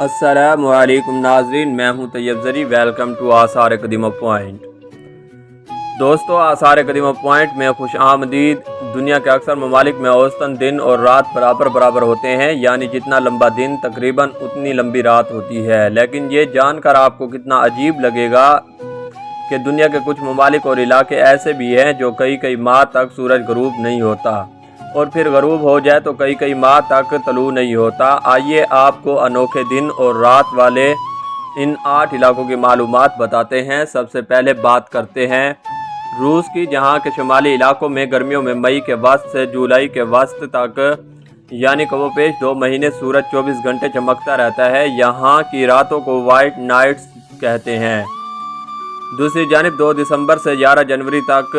अस्सलामु अलैकुम नाज़रीन, मैं हूं तैयब ज़री। वेलकम टू आसार कदीमा पॉइंट। दोस्तों, आसार कदीमा पॉइंट में खुश आमदीद। दुनिया के अक्सर ममालिक में औसतन दिन और रात बराबर होते हैं, यानी जितना लंबा दिन तकरीबन उतनी लंबी रात होती है। लेकिन ये जानकर आपको कितना अजीब लगेगा कि दुनिया के कुछ ममालिक और इलाके ऐसे भी हैं जो कई माह तक सूरज गरूब नहीं होता, और फिर गरूब हो जाए तो कई माह तक तलू नहीं होता। आइए आपको अनोखे दिन और रात वाले इन 8 इलाकों की मालूमात बताते हैं। सबसे पहले बात करते हैं रूस की, जहां के शुमाली इलाकों में गर्मियों में मई के वस्त से जुलाई के वस्त तक यानी कवोपेश 2 महीने सूरज 24 घंटे चमकता रहता है। यहाँ की रातों को वाइट नाइट्स कहते हैं। दूसरी जानिब 2 दिसंबर से 11 जनवरी तक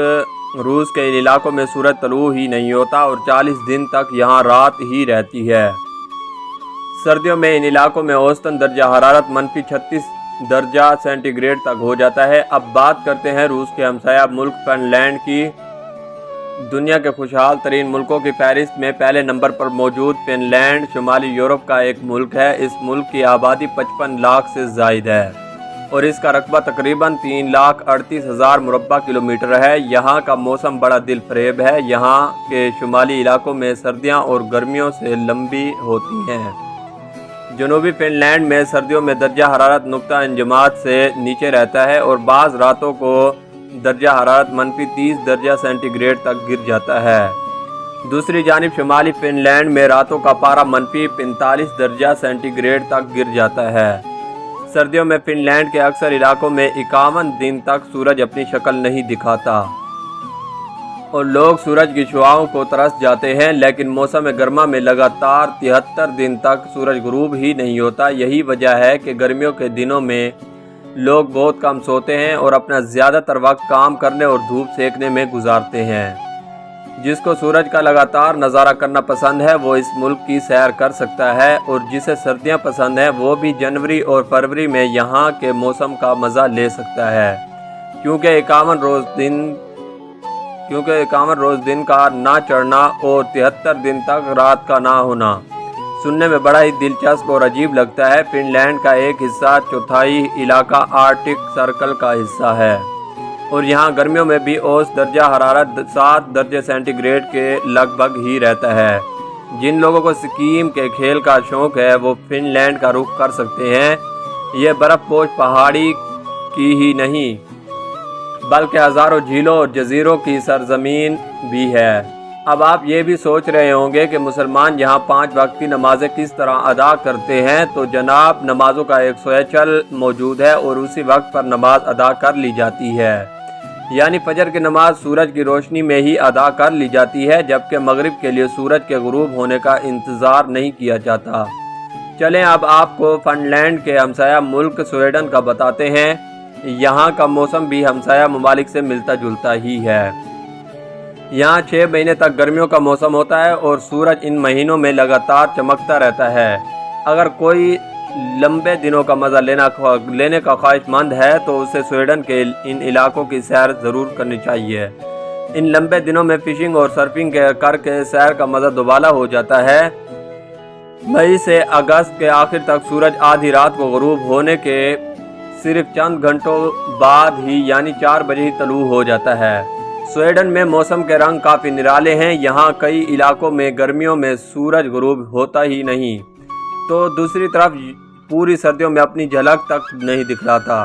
रूस के इन इलाकों में सूरज तलू ही नहीं होता और 40 दिन तक यहाँ रात ही रहती है। सर्दियों में इन इलाकों में औसतन दर्जा हरारत -36 दर्जा सेंटीग्रेड तक हो जाता है। अब बात करते हैं रूस के हमसाया मुल्क फिनलैंड की। दुनिया के खुशहाल तरीन मुल्कों की फहरिस्त में पहले नंबर पर मौजूद फिनलैंड शुमाली यूरोप का एक मुल्क है। इस मुल्क की आबादी 55 लाख से ज़ायद है और इसका रकबा तकरीबन 3,38,000 मुरब्बा किलोमीटर है। यहाँ का मौसम बड़ा दिल फरेब है। यहाँ के शुमाली इलाकों में सर्दियाँ और गर्मियों से लंबी होती हैं। जनूबी फिनलैंड में सर्दियों में दर्जा हरारत नुक्ता इंजमात से नीचे रहता है और बाज़ रातों को दर्जा हरारत -30 दर्जा सेंटीग्रेड तक गिर जाता है। दूसरी जानिब शुमाली फिनलैंड में रातों का पारा -45 दर्जा सेंटीग्रेड तक गिर जाता है। सर्दियों में फिनलैंड के अक्सर इलाकों में 51 दिन तक सूरज अपनी शक्ल नहीं दिखाता और लोग सूरज की शुआओं को तरस जाते हैं। लेकिन मौसम गर्मा में लगातार 73 दिन तक सूरज गरूब ही नहीं होता। यही वजह है कि गर्मियों के दिनों में लोग बहुत कम सोते हैं और अपना ज़्यादातर वक्त काम करने और धूप सेकने में गुजारते हैं। जिसको सूरज का लगातार नज़ारा करना पसंद है वो इस मुल्क की सैर कर सकता है, और जिसे सर्दियां पसंद है वो भी जनवरी और फरवरी में यहाँ के मौसम का मज़ा ले सकता है, क्योंकि 51 रोज़ दिन का ना चढ़ना और 73 दिन तक रात का ना होना सुनने में बड़ा ही दिलचस्प और अजीब लगता है। फिनलैंड का एक हिस्सा 1/4 इलाका आर्कटिक सर्कल का हिस्सा है और यहाँ गर्मियों में भी औसत दर्जा हरारत 7 दर्जे सेंटीग्रेड के लगभग ही रहता है। जिन लोगों को स्कीइंग के खेल का शौक़ है वो फिनलैंड का रुख कर सकते हैं। ये बर्फ़पोश पहाड़ी की ही नहीं बल्कि हज़ारों झीलों और जजीरों की सरजमीन भी है। अब आप ये भी सोच रहे होंगे कि मुसलमान यहाँ 5 वक्त की नमाज़ें किस तरह अदा करते हैं, तो जनाब नमाज़ों का एक सहचल मौजूद है और उसी वक्त पर नमाज अदा कर ली जाती है। यानी फजर की नमाज सूरज की रोशनी में ही अदा कर ली जाती है, जबकि मगरिब के लिए सूरज के गुरूब होने का इंतज़ार नहीं किया जाता। चलें अब आपको फिनलैंड के हमसाया मुल्क स्वीडन का बताते हैं। यहाँ का मौसम भी हमसाया ममालिक से मिलता जुलता ही है। यहाँ 6 महीने तक गर्मियों का मौसम होता है और सूरज इन महीनों में लगातार चमकता रहता है। अगर कोई लंबे दिनों का मज़ा लेने का ख्वाहिशमंद है तो उसे स्वीडन के इन इलाकों की सैर ज़रूर करनी चाहिए। इन लंबे दिनों में फ़िशिंग और सर्फिंग करके सैर का मज़ा दोबाला हो जाता है। मई से अगस्त के आखिर तक सूरज आधी रात को गरूब होने के सिर्फ चंद घंटों बाद ही यानी 4 बजे ही तलू हो जाता है। स्वीडन में मौसम के रंग काफ़ी निराले हैं। यहाँ कई इलाकों में गर्मियों में सूरज गरूब होता ही नहीं, तो दूसरी तरफ पूरी सर्दियों में अपनी झलक तक नहीं दिखलाता।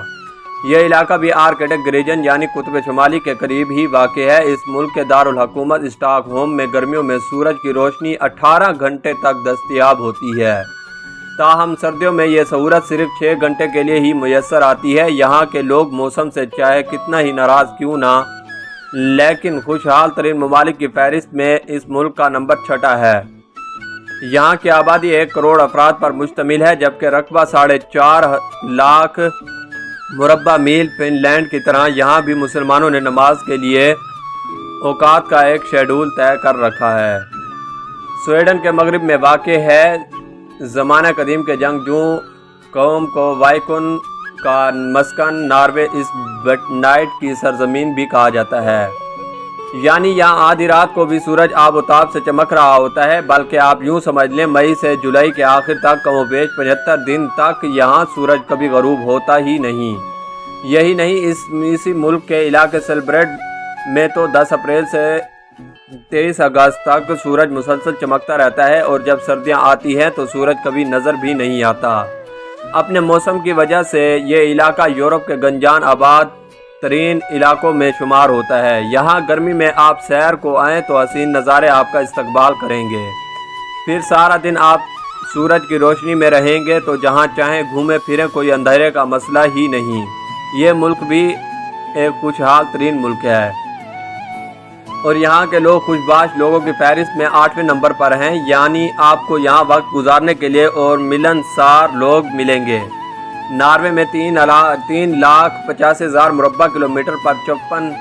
यह इलाका भी आर्कटिक रीजन यानी कुतुब शुमाली के करीब ही वाक़ है। इस मुल्क के दारुल हुकूमत स्टॉकहोम में गर्मियों में सूरज की रोशनी 18 घंटे तक दस्तयाब होती है। ताहम सर्दियों में यह सहूलत सिर्फ 6 घंटे के लिए ही मुयस्सर आती है। यहाँ के लोग मौसम से चाहे कितना ही नाराज़ क्यों ना, लेकिन खुशहाल तरीन ममालिक की फहरिस्त में इस मुल्क का नंबर 6 है। यहाँ की आबादी 1 करोड़ अफराद पर मुश्तमिल है, जबकि रकबा 4.5 लाख मुरब्बा मील। फिनलैंड की तरह यहाँ भी मुसलमानों ने नमाज के लिए औकात का एक शेड्यूल तय कर रखा है। स्वीडन के मगरिब में वाक़ है। ज़माना कदीम के जंगजू कौम को वाइकुन का मस्कन नॉर्वे इस नाइट की सरजमीन भी कहा जाता है। यानी यहाँ आधी रात को भी सूरज आबोताब से चमक रहा होता है। बल्कि आप यूँ समझ लें मई से जुलाई के आखिर तक कमोबेश 75 दिन तक यहाँ सूरज कभी गरूब होता ही नहीं। यही नहीं, इसी मुल्क के इलाके सेलब्रेट में तो 10 अप्रैल से 23 अगस्त तक सूरज मुसलसल चमकता रहता है और जब सर्दियाँ आती हैं तो सूरज कभी नज़र भी नहीं आता। अपने मौसम की वजह से ये इलाका यूरोप के गंजान आबाद तरीन इलाकों में शुमार होता है। यहाँ गर्मी में आप सैर को आएँ तो हसीन नज़ारे आपका इस्तकबाल करेंगे। फिर सारा दिन आप सूरज की रोशनी में रहेंगे तो जहाँ चाहें घूमें फिरें, कोई अंधेरे का मसला ही नहीं। ये मुल्क भी एक खुशहाल तरीन मुल्क है और यहाँ के लोग खुशबाश लोगों की फहरिस्त में 8वें नंबर पर हैं। यानी आपको यहाँ वक्त गुजारने के लिए और मिलनसार लोग मिलेंगे। नॉर्वे में 3,50,000 मुरब्बा किलोमीटर पर 54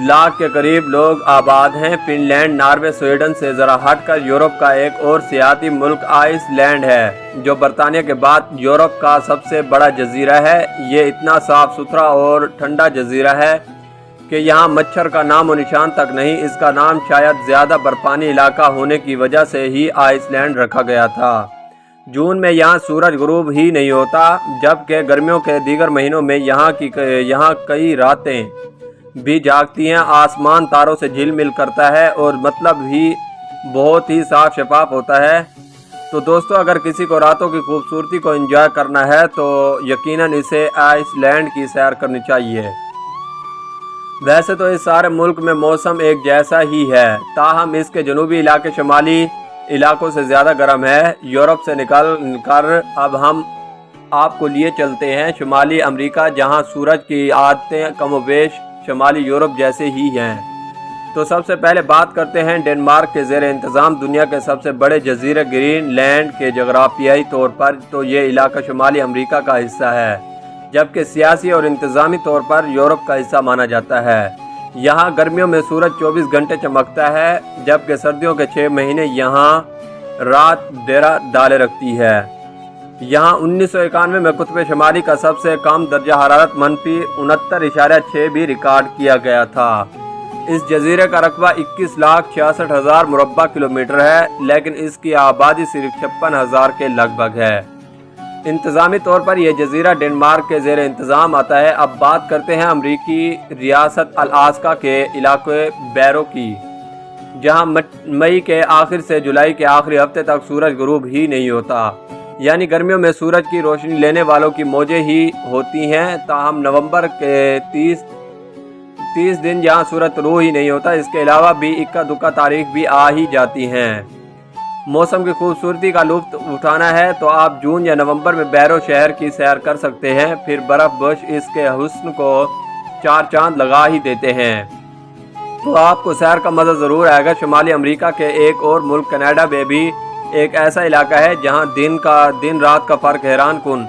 लाख के करीब लोग आबाद हैं। फिनलैंड नॉर्वे स्वीडन से ज़रा हटकर यूरोप का एक और सियाती मुल्क आइसलैंड है, जो बरतानिया के बाद यूरोप का सबसे बड़ा जजीरा है। ये इतना साफ़ सुथरा और ठंडा जजीरा है कि यहाँ मच्छर का नाम और निशान तक नहीं। इसका नाम शायद ज़्यादा बर्फानी इलाका होने की वजह से ही आइसलैंड रखा गया था। जून में यहाँ सूरज गुरूब ही नहीं होता, जबकि गर्मियों के दीगर महीनों में यहाँ कई रातें भी जागती हैं। आसमान तारों से झिलमिल करता है और मतलब भी बहुत ही साफ शफाफ होता है। तो दोस्तों, अगर किसी को रातों की खूबसूरती को एंजॉय करना है तो यकीनन इसे आइसलैंड की सैर करनी चाहिए। वैसे तो इस सारे मुल्क में मौसम एक जैसा ही है, ताहम इसके जनूबी इलाके शुमाली इलाकों से ज़्यादा गर्म है। यूरोप से निकल कर अब हम आपको लिए चलते हैं शुमाली अमेरिका, जहां सूरज की आदतें कमोबेश शुमाली यूरोप जैसे ही हैं। तो सबसे पहले बात करते हैं डेनमार्क के ज़ेर इंतज़ाम दुनिया के सबसे बड़े जजीरे ग्रीनलैंड के जगराफियाई तौर पर तो ये इलाका शुमाली अमेरिका का हिस्सा है, जबकि सियासी और इंतज़ामी तौर पर यूरोप का हिस्सा माना जाता है। यहाँ गर्मियों में सूरज 24 घंटे चमकता है, जबकि सर्दियों के 6 महीने यहाँ रात डेरा डाले रखती है। यहाँ 1991 में कुतुब शुमाली का सबसे कम दर्जा हरारत -69.6 भी रिकॉर्ड किया गया था। इस जजीरे का रकबा 21,66,000 मुरब्बा किलोमीटर है, लेकिन इसकी आबादी सिर्फ 56,000 के लगभग है। इंतज़ामी तौर पर यह जजीरा डेनमार्क के ज़ेर इंतज़ाम आता है। अब बात करते हैं अमरीकी रियासत अलास्का के इलाके बैरो की, जहां मई के आखिर से जुलाई के आखिरी हफ्ते तक सूरज गुरूब ही नहीं होता। यानी गर्मियों में सूरज की रोशनी लेने वालों की मौजें ही होती हैं। ताहम नवंबर के 30 दिन जहां सूरज तलू ही नहीं होता। इसके अलावा भी इक्का दुक्का तारीख भी आ ही जाती हैं। मौसम की खूबसूरती का लुत्फ़ उठाना है तो आप जून या नवंबर में बैरो शहर की सैर कर सकते हैं। फिर बर्फ़ इसके हुस्न को 4 चांद लगा ही देते हैं। तो आपको सैर का मज़ा ज़रूर आएगा। शुमाली अमेरिका के एक और मुल्क कनाडा में भी एक ऐसा इलाका है जहां दिन रात का फ़र्क हैरान कुन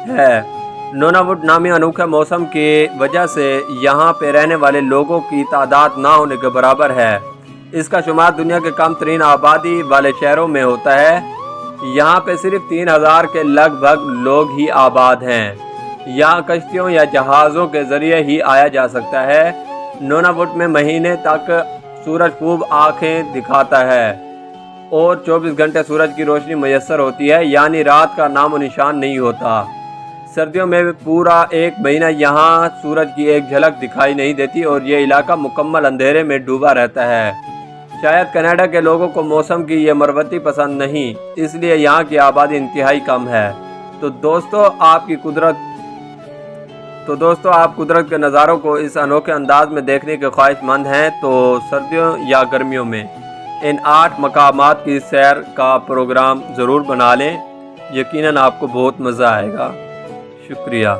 है। नोनावुड नामी अनोखे मौसम की वजह से यहाँ पे रहने वाले लोगों की तादाद ना होने के बराबर है। इसका शुमार दुनिया के कम तरीन आबादी वाले शहरों में होता है। यहाँ पे सिर्फ 3,000 के लगभग लोग ही आबाद हैं। यहाँ कश्तियों या जहाज़ों के ज़रिए ही आया जा सकता है। नोनावुड में महीने तक सूरज खूब आँखें दिखाता है और 24 घंटे सूरज की रोशनी मैसर होती है, यानी रात का नामो निशान नहीं होता। सर्दियों में पूरा एक महीना यहाँ सूरज की एक झलक दिखाई नहीं देती और ये इलाका मुकम्मल अंधेरे में डूबा रहता है। शायद कनाडा के लोगों को मौसम की ये मरवती पसंद नहीं, इसलिए यहाँ की आबादी इंतहाई कम है। तो दोस्तों आप कुदरत के नज़ारों को इस अनोखे अंदाज में देखने के ख्वाहिशमंद हैं तो सर्दियों या गर्मियों में इन 8 मकामात की सैर का प्रोग्राम ज़रूर बना लें। यकीनन आपको बहुत मज़ा आएगा। शुक्रिया।